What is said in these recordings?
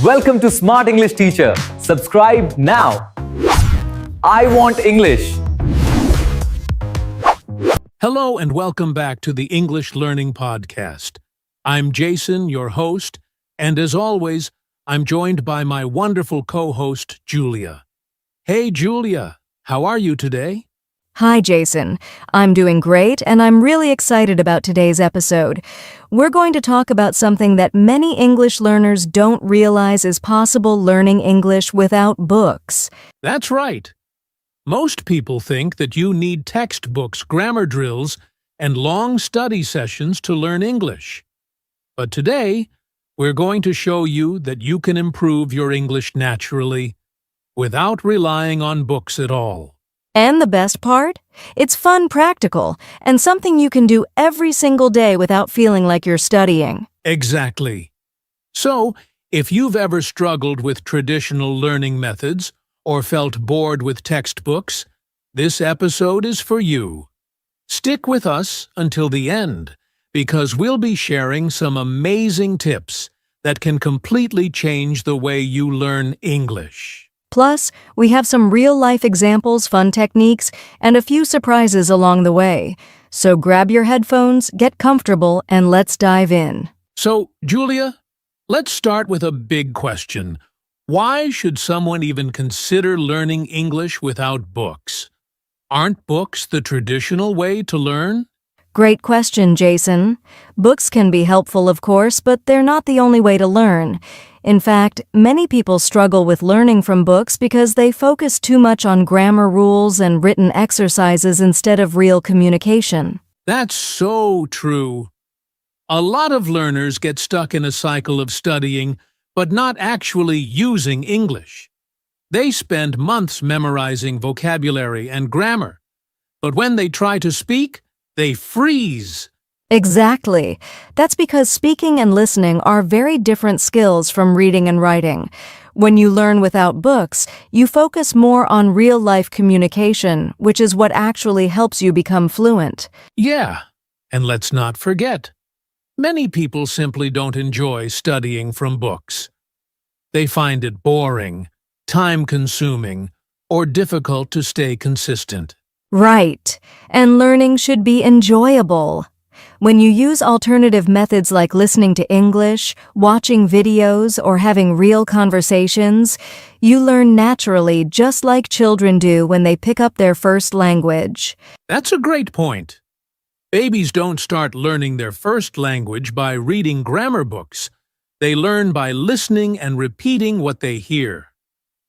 Welcome to Smart English Teacher. Subscribe now. I want English. Hello and welcome back to the English Learning Podcast. I'm Jason, your host, and as always, I'm joined by my wonderful co-host, Julia. Hey, Julia, how are you today? Hi, Jason. I'm doing great, and I'm really excited about today's episode. We're going to talk about something that many English learners don't realize is possible learning English without books. That's right. Most people think that you need textbooks, grammar drills, and long study sessions to learn English. But today, we're going to show you that you can improve your English naturally without relying on books at all. And the best part? It's fun, practical, and something you can do every single day without feeling like you're studying. Exactly. So, if you've ever struggled with traditional learning methods or felt bored with textbooks, this episode is for you. Stick with us until the end, because we'll be sharing some amazing tips that can completely change the way you learn English. Plus, we have some real-life examples, fun techniques, and a few surprises along the way. So grab your headphones, get comfortable, and let's dive in. So, Julia, let's start with a big question. Why should someone even consider learning English without books? Aren't books the traditional way to learn? Great question, Jason. Books can be helpful, of course, but they're not the only way to learn. In fact, many people struggle with learning from books because they focus too much on grammar rules and written exercises instead of real communication. That's so true. A lot of learners get stuck in a cycle of studying, but not actually using English. They spend months memorizing vocabulary and grammar, but when they try to speak, they freeze. Exactly. That's because speaking and listening are very different skills from reading and writing. When you learn without books, you focus more on real-life communication, which is what actually helps you become fluent. Yeah, and let's not forget, many people simply don't enjoy studying from books. They find it boring, time-consuming, or difficult to stay consistent. Right. And learning should be enjoyable. When you use alternative methods like listening to English, watching videos, or having real conversations, you learn naturally just like children do when they pick up their first language. That's a great point. Babies don't start learning their first language by reading grammar books. They learn by listening and repeating what they hear.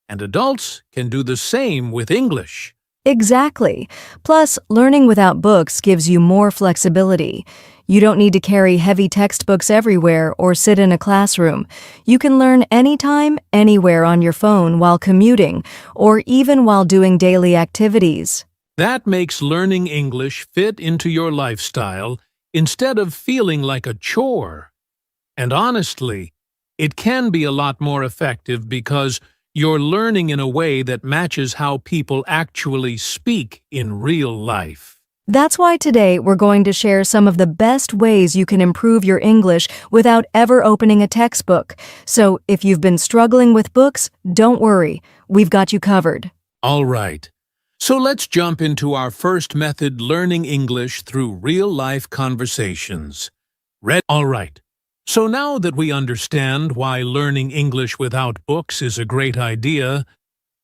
And adults can do the same with English. Exactly. Plus, learning without books gives you more flexibility. You don't need to carry heavy textbooks everywhere or sit in a classroom. You can learn anytime, anywhere on your phone while commuting, or even while doing daily activities. That makes learning English fit into your lifestyle instead of feeling like a chore. And honestly, it can be a lot more effective because you're learning in a way that matches how people actually speak in real life. That's why today we're going to share some of the best ways you can improve your English without ever opening a textbook. So if you've been struggling with books, don't worry. We've got you covered. All right. So let's jump into our first method, learning English through real-life conversations. All right. So now that we understand why learning English without books is a great idea,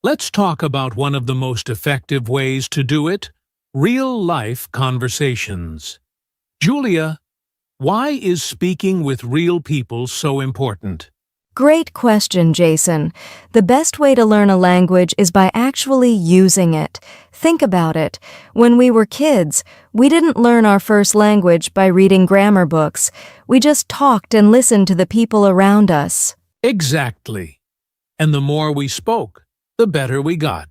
let's talk about one of the most effective ways to do it, real-life conversations. Julia, why is speaking with real people so important? Great question, Jason. The best way to learn a language is by actually using it. Think about it. When we were kids, we didn't learn our first language by reading grammar books. We just talked and listened to the people around us. Exactly. And the more we spoke, the better we got.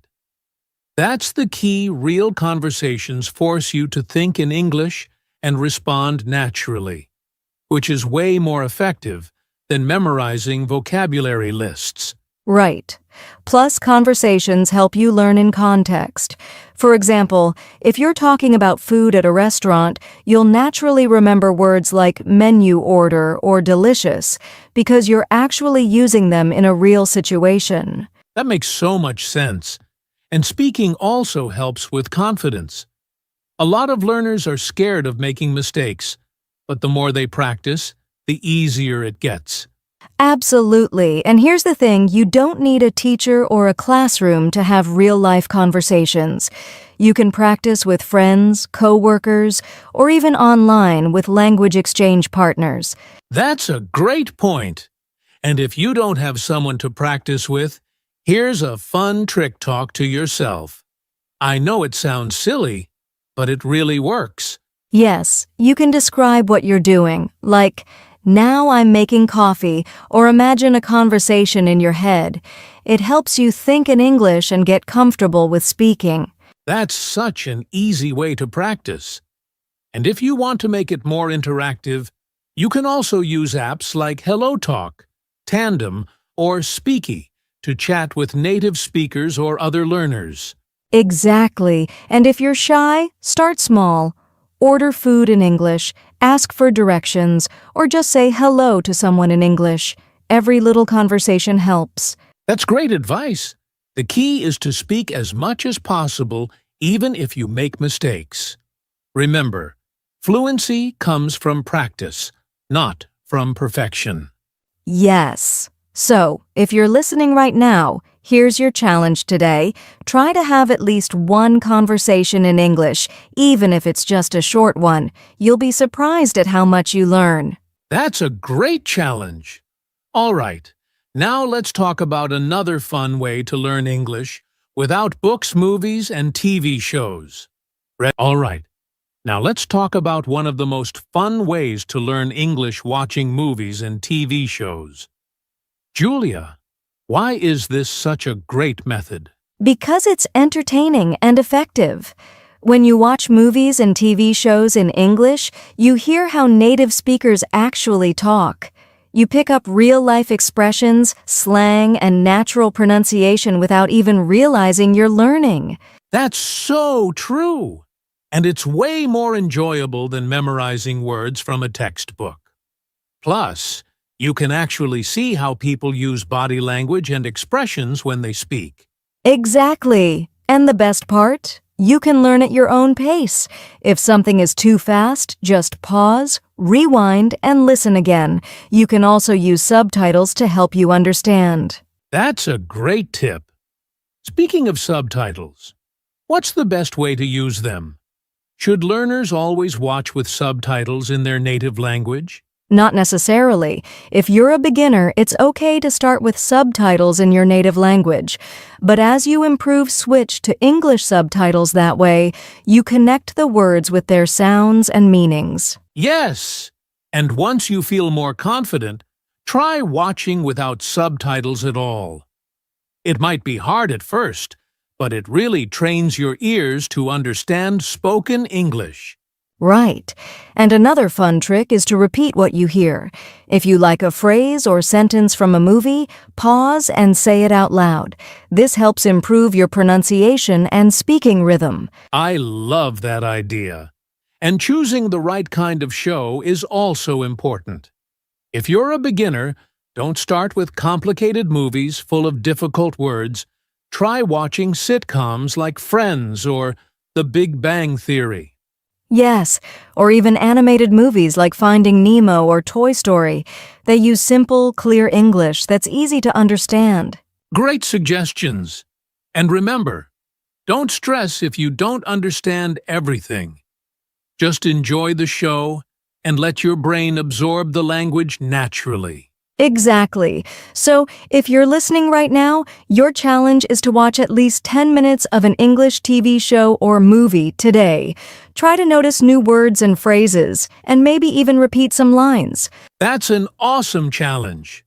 That's the key. Real conversations force you to think in English and respond naturally, which is way more effective than memorizing vocabulary lists. Right. Plus, conversations help you learn in context. For example, if you're talking about food at a restaurant, you'll naturally remember words like menu order or delicious because you're actually using them in a real situation. That makes so much sense. And speaking also helps with confidence. A lot of learners are scared of making mistakes, but the more they practice, the easier it gets. Absolutely. And here's the thing, you don't need a teacher or a classroom to have real-life conversations. You can practice with friends, coworkers, or even online with language exchange partners. That's a great point. And if you don't have someone to practice with, here's a fun trick talk to yourself. I know it sounds silly, but it really works. Yes, you can describe what you're doing, like, now I'm making coffee, or imagine a conversation in your head. It helps you think in English and get comfortable with speaking. That's such an easy way to practice. And if you want to make it more interactive, you can also use apps like HelloTalk, Tandem, or Speaky to chat with native speakers or other learners. Exactly. And if you're shy, start small. Order food in English, ask for directions, or just say hello to someone in English. Every little conversation helps. That's great advice. The key is to speak as much as possible, even if you make mistakes. Remember, fluency comes from practice, not from perfection. Yes. So, if you're listening right now, here's your challenge today. Try to have at least one conversation in English, even if it's just a short one. You'll be surprised at how much you learn. That's a great challenge. All right, now let's talk about another fun way to learn English without books, movies, and TV shows. All right, now let's talk about one of the most fun ways to learn English watching movies and TV shows. Julia, why is this such a great method? Because it's entertaining and effective. When you watch movies and TV shows in English, you hear how native speakers actually talk. You pick up real-life expressions, slang, and natural pronunciation without even realizing you're learning. That's so true! And it's way more enjoyable than memorizing words from a textbook. Plus, you can actually see how people use body language and expressions when they speak. Exactly. And the best part? You can learn at your own pace. If something is too fast, just pause, rewind, and listen again. You can also use subtitles to help you understand. That's a great tip. Speaking of subtitles, what's the best way to use them? Should learners always watch with subtitles in their native language? Not necessarily. If you're a beginner, it's okay to start with subtitles in your native language. But as you improve, switch to English subtitles that way, you connect the words with their sounds and meanings. Yes! And once you feel more confident, try watching without subtitles at all. It might be hard at first, but it really trains your ears to understand spoken English. Right. And another fun trick is to repeat what you hear. If you like a phrase or sentence from a movie, pause and say it out loud. This helps improve your pronunciation and speaking rhythm. I love that idea. And choosing the right kind of show is also important. If you're a beginner, don't start with complicated movies full of difficult words. Try watching sitcoms like Friends or The Big Bang Theory. Yes, or even animated movies like Finding Nemo or Toy Story. They use simple, clear English that's easy to understand. Great suggestions. And remember, don't stress if you don't understand everything. Just enjoy the show and let your brain absorb the language naturally. Exactly. So, if you're listening right now, your challenge is to watch at least 10 minutes of an English TV show or movie today. Try to notice new words and phrases, and maybe even repeat some lines. That's an awesome challenge.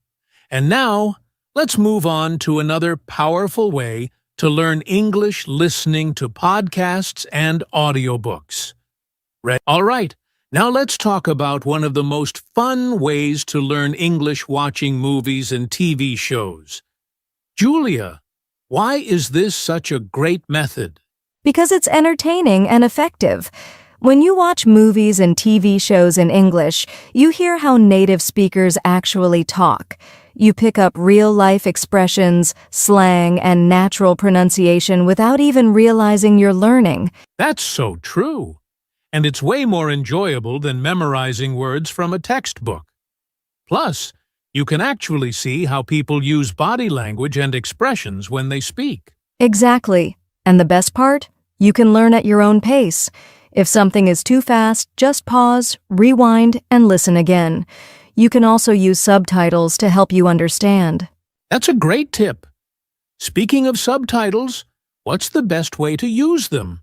And now, let's move on to another powerful way to learn English listening to podcasts and audiobooks. All right. Now let's talk about one of the most fun ways to learn English watching movies and TV shows. Julia, why is this such a great method? Because it's entertaining and effective. When you watch movies and TV shows in English, you hear how native speakers actually talk. You pick up real-life expressions, slang, and natural pronunciation without even realizing you're learning. That's so true. And it's way more enjoyable than memorizing words from a textbook. Plus, you can actually see how people use body language and expressions when they speak. Exactly. And the best part? You can learn at your own pace. If something is too fast, just pause, rewind, and listen again. You can also use subtitles to help you understand. That's a great tip. Speaking of subtitles, what's the best way to use them?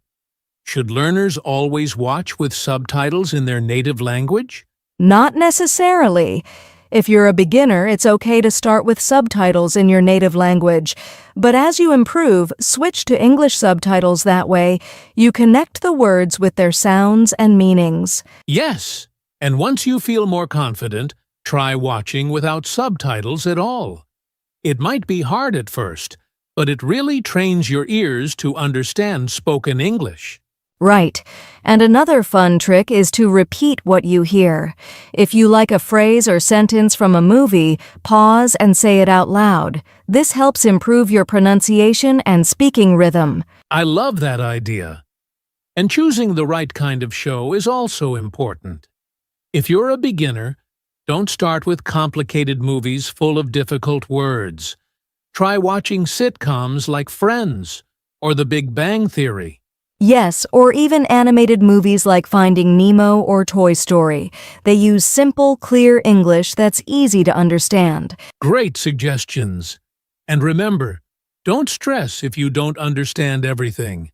Should learners always watch with subtitles in their native language? Not necessarily. If you're a beginner, it's okay to start with subtitles in your native language. But as you improve, switch to English subtitles that way. You connect the words with their sounds and meanings. Yes, and once you feel more confident, try watching without subtitles at all. It might be hard at first, but it really trains your ears to understand spoken English. Right. And another fun trick is to repeat what you hear. If you like a phrase or sentence from a movie, pause and say it out loud. This helps improve your pronunciation and speaking rhythm. I love that idea. And choosing the right kind of show is also important. If you're a beginner, don't start with complicated movies full of difficult words. Try watching sitcoms like Friends or The Big Bang Theory. Yes, or even animated movies like Finding Nemo or Toy Story. They use simple, clear English that's easy to understand. Great suggestions. And remember, don't stress if you don't understand everything.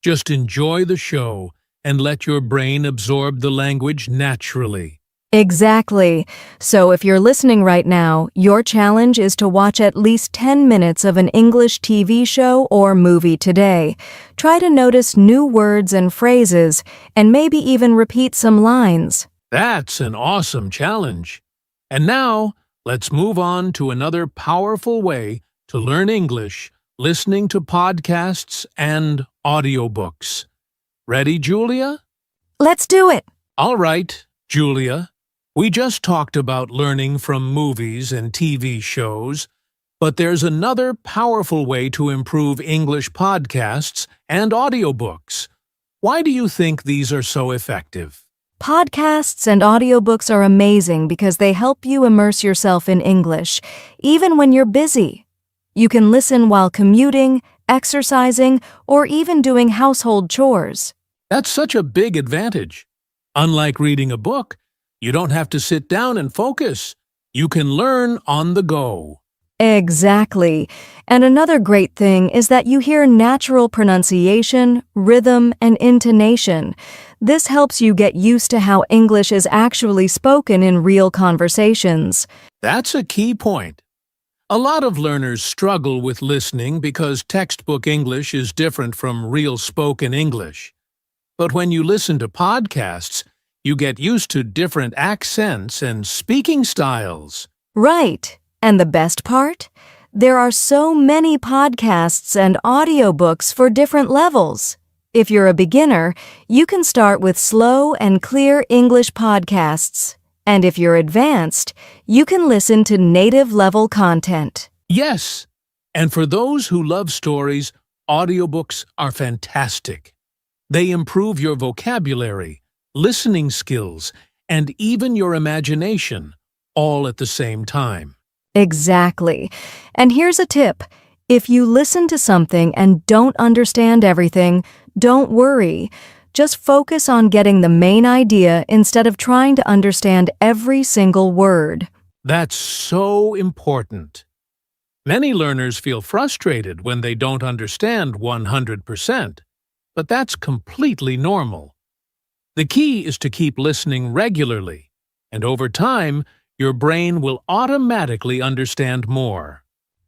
Just enjoy the show and let your brain absorb the language naturally. Exactly. So if you're listening right now, your challenge is to watch at least 10 minutes of an English TV show or movie today. Try to notice new words and phrases, and maybe even repeat some lines. That's an awesome challenge. And now, let's move on to another powerful way to learn English, listening to podcasts and audiobooks. Ready, Julia? Let's do it! All right, Julia. We just talked about learning from movies and TV shows, but there's another powerful way to improve English podcasts and audiobooks. Why do you think these are so effective? Podcasts and audiobooks are amazing because they help you immerse yourself in English, even when you're busy. You can listen while commuting, exercising, or even doing household chores. That's such a big advantage. Unlike reading a book, you don't have to sit down and focus. You can learn on the go. Exactly. And another great thing is that you hear natural pronunciation, rhythm, and intonation. This helps you get used to how English is actually spoken in real conversations. That's a key point. A lot of learners struggle with listening because textbook English is different from real spoken English. But when you listen to podcasts, you get used to different accents and speaking styles. Right. And the best part? There are so many podcasts and audiobooks for different levels. If you're a beginner, you can start with slow and clear English podcasts. And if you're advanced, you can listen to native-level content. Yes, and for those who love stories, audiobooks are fantastic. They improve your vocabulary, listening skills, and even your imagination, all at the same time. Exactly. And here's a tip. If you listen to something and don't understand everything, don't worry. Just focus on getting the main idea instead of trying to understand every single word. That's so important. Many learners feel frustrated when they don't understand 100%, but that's completely normal. The key is to keep listening regularly, and over time, your brain will automatically understand more.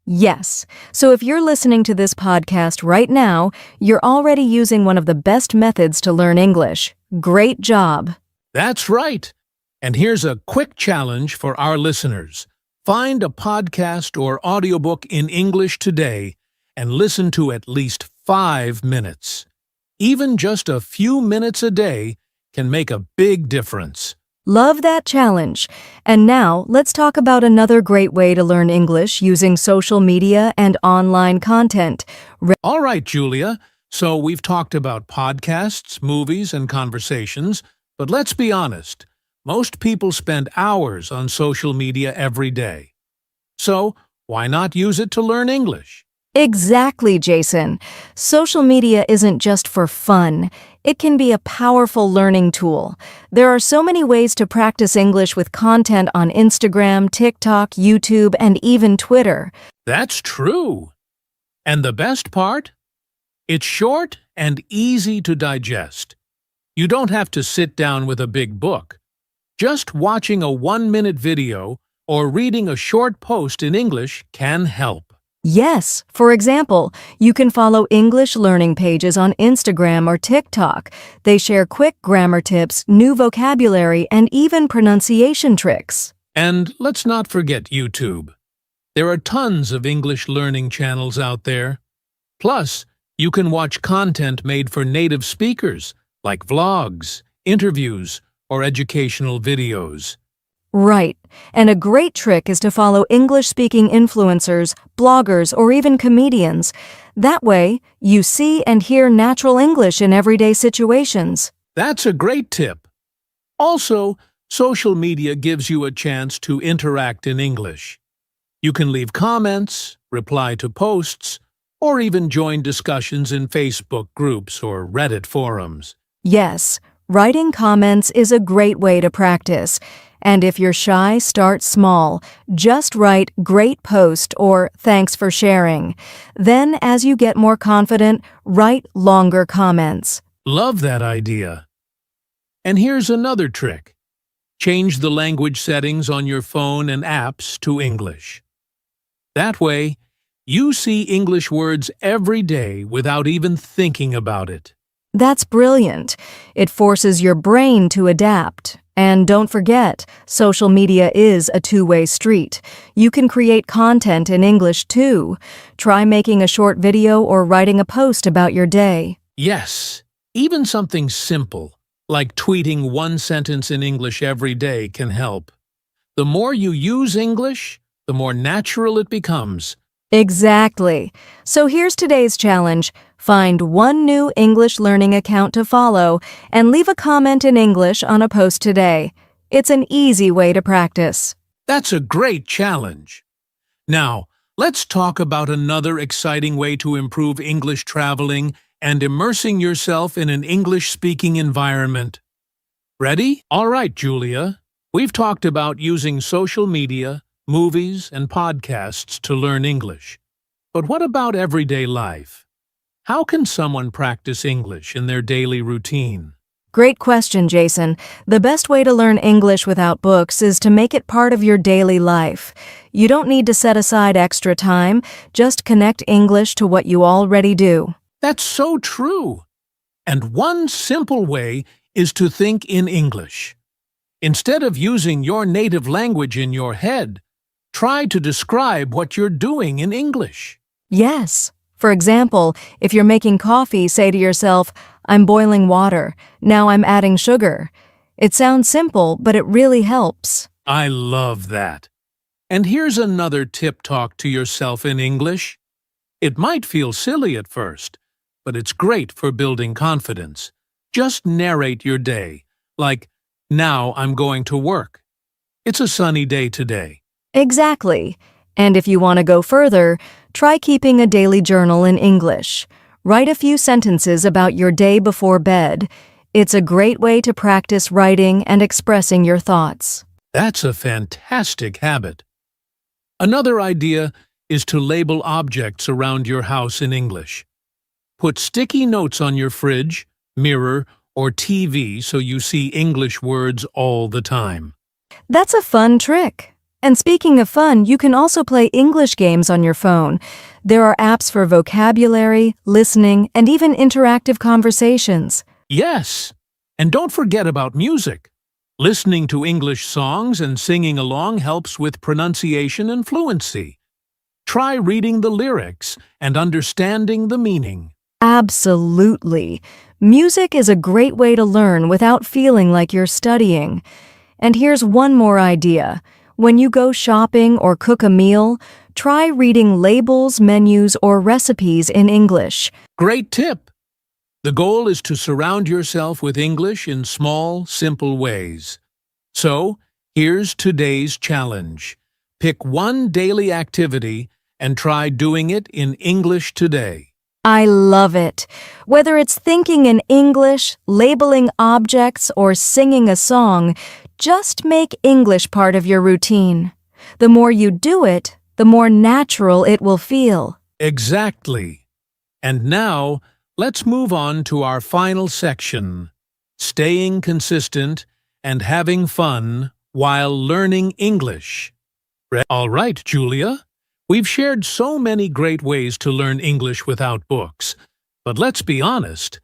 Yes. So if you're listening to this podcast right now, you're already using one of the best methods to learn English. Great job. That's right. And here's a quick challenge for our listeners. Find a podcast or audiobook in English today and listen to at least 5 minutes. Even just a few minutes a day can make a big difference. Love that challenge. And now, let's talk about another great way to learn English using social media and online content. All right, Julia. So we've talked about podcasts, movies, and conversations, but let's be honest. Most people spend hours on social media every day. So, why not use it to learn English? Exactly, Jason. Social media isn't just for fun. It can be a powerful learning tool. There are so many ways to practice English with content on Instagram, TikTok, YouTube, and even Twitter. That's true. And the best part? It's short and easy to digest. You don't have to sit down with a big book. Just watching a 1-minute video or reading a short post in English can help. Yes, for example, you can follow English learning pages on Instagram or TikTok. They share quick grammar tips, new vocabulary, and even pronunciation tricks. And let's not forget YouTube. There are tons of English learning channels out there. Plus, you can watch content made for native speakers, like vlogs, interviews, or educational videos. Right, and a great trick is to follow English-speaking influencers, bloggers, or even comedians. That way, you see and hear natural English in everyday situations. That's a great tip. Also, social media gives you a chance to interact in English. You can leave comments, reply to posts, or even join discussions in Facebook groups or Reddit forums. Yes, writing comments is a great way to practice. And if you're shy, start small. Just write "great post" or "thanks for sharing." Then, as you get more confident, write longer comments. Love that idea. And here's another trick. Change the language settings on your phone and apps to English. That way, you see English words every day without even thinking about it. That's brilliant. It forces your brain to adapt. And don't forget, social media is a two-way street. You can create content in English too. Try making a short video or writing a post about your day. Yes, even something simple, like tweeting one sentence in English every day can help. The more you use English, the more natural it becomes. Exactly. So here's today's challenge. Find one new English learning account to follow and leave a comment in English on a post today. It's an easy way to practice. That's a great challenge. Now, let's talk about another exciting way to improve English traveling and immersing yourself in an English-speaking environment. Ready? All right, Julia. We've talked about using social media, movies, and podcasts to learn English. But what about everyday life? How can someone practice English in their daily routine? Great question, Jason. The best way to learn English without books is to make it part of your daily life. You don't need to set aside extra time. Just connect English to what you already do. That's so true. And one simple way is to think in English. Instead of using your native language in your head, try to describe what you're doing in English. Yes. For example, if you're making coffee, say to yourself, "I'm boiling water. Now I'm adding sugar." It sounds simple, but it really helps. I love that. And here's another tip: talk to yourself in English. It might feel silly at first, but it's great for building confidence. Just narrate your day, like, "Now I'm going to work. It's a sunny day today." Exactly. And if you want to go further, try keeping a daily journal in English. Write a few sentences about your day before bed. It's a great way to practice writing and expressing your thoughts. That's a fantastic habit. Another idea is to label objects around your house in English. Put sticky notes on your fridge, mirror, or TV so you see English words all the time. That's a fun trick. And speaking of fun, you can also play English games on your phone. There are apps for vocabulary, listening, and even interactive conversations. Yes, and don't forget about music. Listening to English songs and singing along helps with pronunciation and fluency. Try reading the lyrics and understanding the meaning. Absolutely. Music is a great way to learn without feeling like you're studying. And here's one more idea. When you go shopping or cook a meal, try reading labels, menus, or recipes in English. Great tip! The goal is to surround yourself with English in small, simple ways. So, here's today's challenge. Pick one daily activity and try doing it in English today. I love it. Whether it's thinking in English, labeling objects, or singing a song, just make English part of your routine. The more you do it, the more natural it will feel. Exactly. And now, let's move on to our final section, staying consistent and having fun while learning English. All right, Julia. We've shared so many great ways to learn English without books. But let's be honest,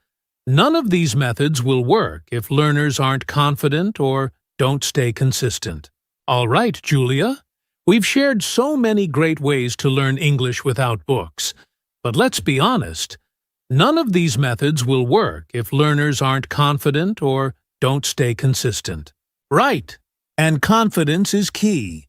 none of these methods will work if learners aren't confident or don't stay consistent. All right, Julia. We've shared so many great ways to learn English without books. But let's be honest, none of these methods will work if learners aren't confident or don't stay consistent. Right. And confidence is key.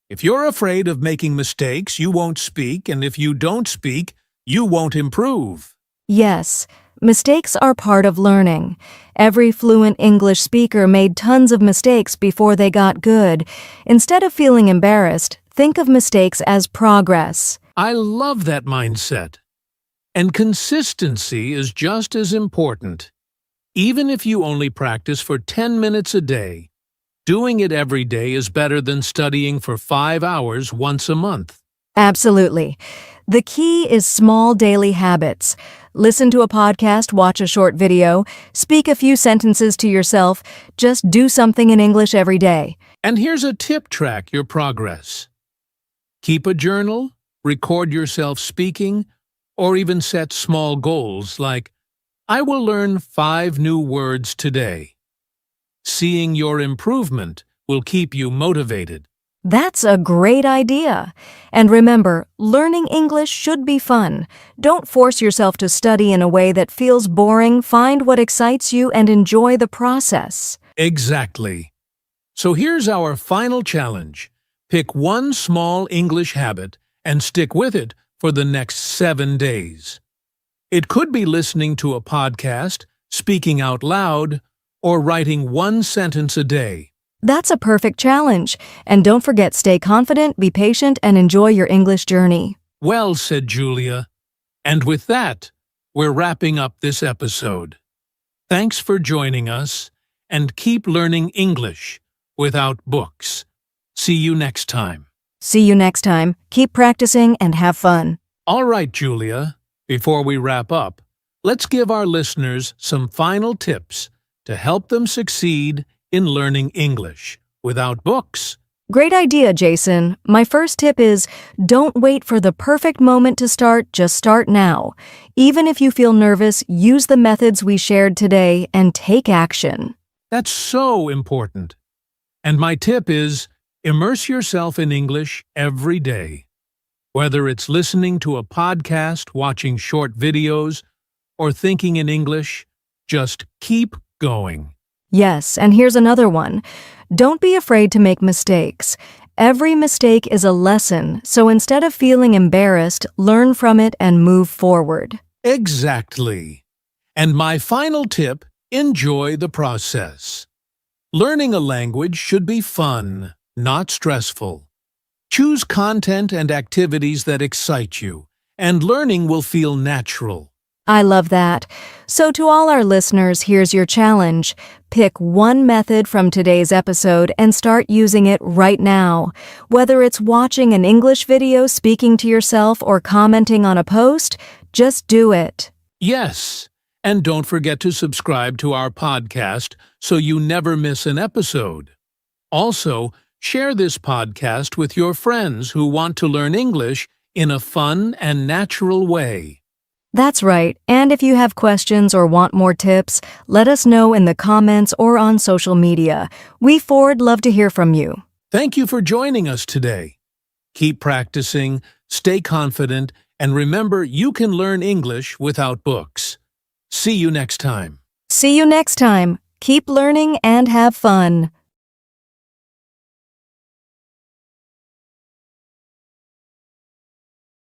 If you're afraid of making mistakes, you won't speak, and if you don't speak, you won't improve. Yes, mistakes are part of learning. Every fluent English speaker made tons of mistakes before they got good. Instead of feeling embarrassed, think of mistakes as progress. I love that mindset. And consistency is just as important. Even if you only practice for 10 minutes a day, doing it every day is better than studying for 5 hours once a month. Absolutely. The key is small daily habits. Listen to a podcast, watch a short video, speak a few sentences to yourself, just do something in English every day. And here's a tip: track your progress. Keep a journal, record yourself speaking, or even set small goals like, I will learn 5 new words today. Seeing your improvement will keep you motivated. That's a great idea. And remember, learning English should be fun. Don't force yourself to study in a way that feels boring. Find what excites you and enjoy the process. Exactly. So here's our final challenge. Pick one small English habit and stick with it for the next 7 days. It could be listening to a podcast, speaking out loud, or writing 1 sentence a day. That's a perfect challenge. And don't forget, stay confident, be patient, and enjoy your English journey. Well said, Julia. And with that, we're wrapping up this episode. Thanks for joining us, and keep learning English without books. See you next time. See you next time. Keep practicing and have fun. All right, Julia. Before we wrap up, let's give our listeners some final tips to help them succeed in learning English without books. Great idea, Jason. My first tip is, don't wait for the perfect moment to start, just start now. Even if you feel nervous, use the methods we shared today and take action. That's so important. And my tip is, immerse yourself in English every day. Whether it's listening to a podcast, watching short videos, or thinking in English, just keep going. Yes, and here's another one. Don't be afraid to make mistakes. Every mistake is a lesson, so instead of feeling embarrassed, learn from it and move forward. Exactly. And my final tip, enjoy the process. Learning a language should be fun, not stressful. Choose content and activities that excite you, and learning will feel natural. I love that. So to all our listeners, here's your challenge. Pick one method from today's episode and start using it right now. Whether it's watching an English video, speaking to yourself, or commenting on a post, just do it. Yes, and don't forget to subscribe to our podcast so you never miss an episode. Also, share this podcast with your friends who want to learn English in a fun and natural way. That's right. And if you have questions or want more tips, let us know in the comments or on social media. We Ford love to hear from you. Thank you for joining us today. Keep practicing, stay confident, and remember you can learn English without books. See you next time. See you next time. Keep learning and have fun.